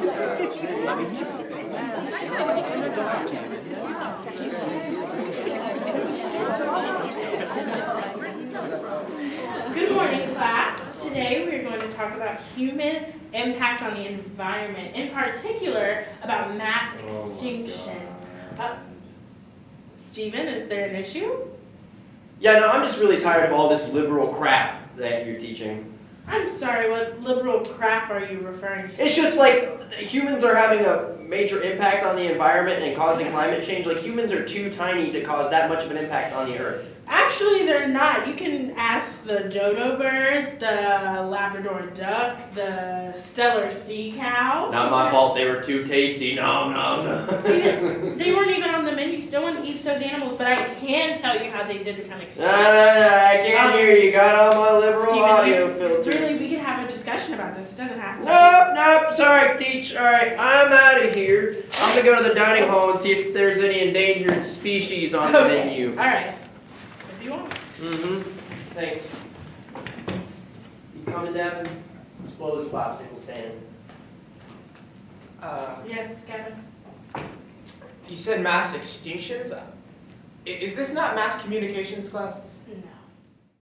Good morning, class. Today we are going to talk about human impact on the environment, in particular about mass extinction. Stephen, is there an issue? Yeah, no, I'm just really tired of all this liberal crap that you're teaching. I'm sorry, what liberal crap are you referring to? It's just like humans are having a major impact on the environment and causing climate change. Like humans are too tiny to cause that much of an impact on the earth. Actually, they're not. You can ask the dodo bird, the Labrador duck, the Steller sea cow. Not my fault, they were too tasty. No. They weren't even on the menu. No one eats those animals, but I can tell you how they did become extinct. No, I can't hear you. Got all my liberal Stephen, audio filters. Really, we can have a discussion about this. It doesn't have to. Nope, sorry, teach. Alright, I'm out of here. I'm gonna go to the dining hall and see if there's any endangered species on the menu. Alright. If you want. Thanks. You coming, Devin? Let's blow this popsicle stand. Yes, Kevin. You said mass extinctions? Is this not mass communications class? No.